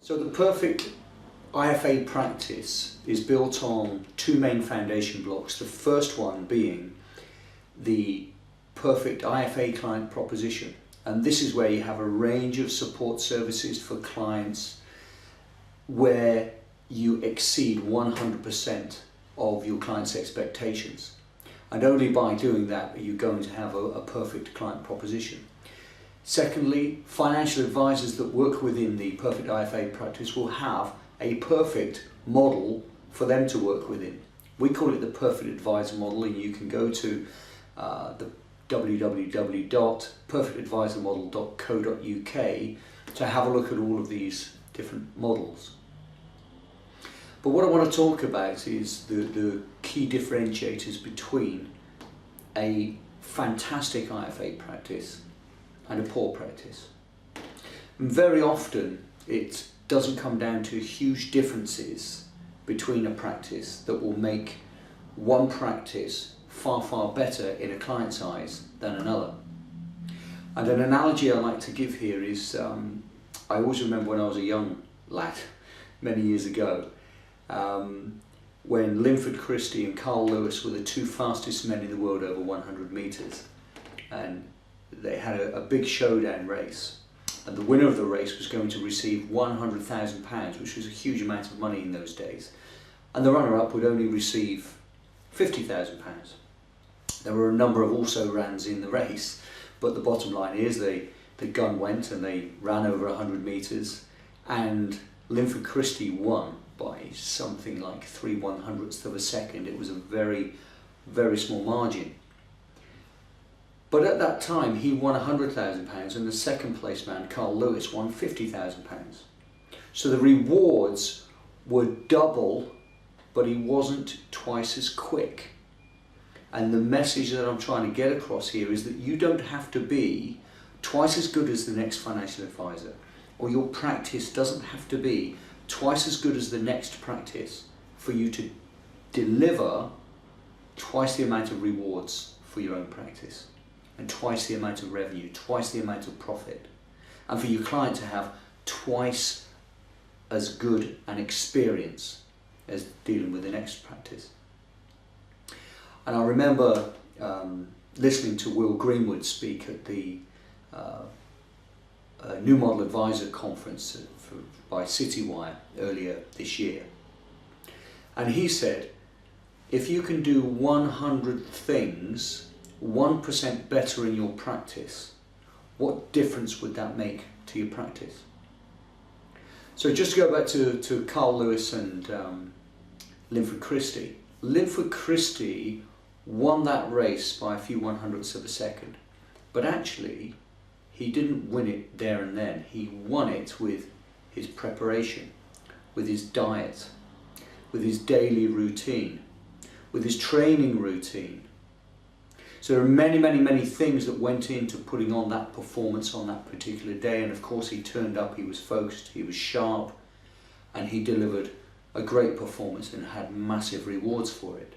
So the Perfect IFA practice is built on two main foundation blocks. The first one being the Perfect IFA client proposition. And this is where you have a range of support services for clients where you exceed 100% of your client's expectations. And only by doing that are you going to have a perfect client proposition. Secondly, financial advisors that work within the Perfect IFA practice will have a perfect model for them to work within. We call it the Perfect Advisor model, and you can go to the www.perfectadvisormodel.co.uk to have a look at all of these different models. But what I want to talk about is the key differentiators between a fantastic IFA practice and a poor practice. And very often it doesn't come down to huge differences between a practice that will make one practice far better in a client's eyes than another. And an analogy I like to give here is, I always remember when I was a young lad many years ago, when Linford Christie and Carl Lewis were the two fastest men in the world over 100 metres, and they had a big showdown race, and the winner of the race was going to receive £100,000, which was a huge amount of money in those days, and the runner-up would only receive £50,000. There were a number of also-rans in the race, but the bottom line is the gun went and they ran over 100 metres, and Linford Christie won by something like 3/100ths of a second. It was a very small margin. But at that time he won £100,000, and the second place man, Carl Lewis, won £50,000. So the rewards were double, but he wasn't twice as quick. And the message that I'm trying to get across here is that you don't have to be twice as good as the next financial advisor, or your practice doesn't have to be twice as good as the next practice for you to deliver twice the amount of rewards for your own practice, and twice the amount of revenue, twice the amount of profit, and for your client to have twice as good an experience as dealing with the next practice. And I remember listening to Will Greenwood speak at the New Model Advisor Conference by Citywire earlier this year. And he said, if you can do 100 things 1% better in your practice, what difference would that make to your practice? So just to go back to Carl Lewis and Linford Christie. Linford Christie won that race by a few 100ths of a second, but actually he didn't win it there and then. He won it with his preparation, with his diet, with his daily routine, with his training routine. So there are many things that went into putting on that performance on that particular day, and of course he turned up, he was focused, he was sharp, and he delivered a great performance and had massive rewards for it.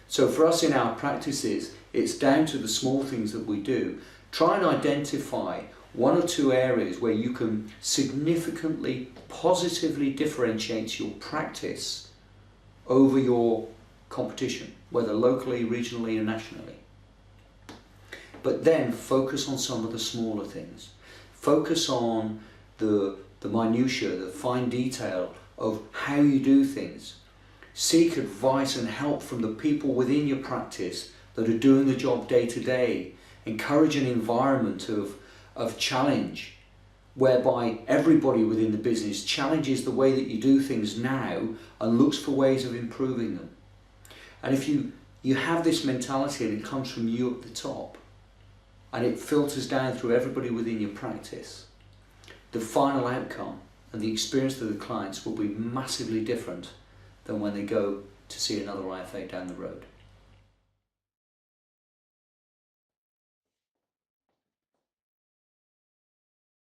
So for us in our practices, it's down to the small things that we do. Try and identify one or two areas where you can significantly, positively differentiate your practice over your competition, whether locally, regionally, and nationally. But then focus on some of the smaller things. Focus on the minutiae, the fine detail of how you do things. Seek advice and help from the people within your practice that are doing the job day to day. Encourage an environment of challenge, whereby everybody within the business challenges the way that you do things now and looks for ways of improving them. And if you have this mentality and it comes from you at the top, and it filters down through everybody within your practice, the final outcome and the experience of the clients will be massively different than when they go to see another IFA down the road.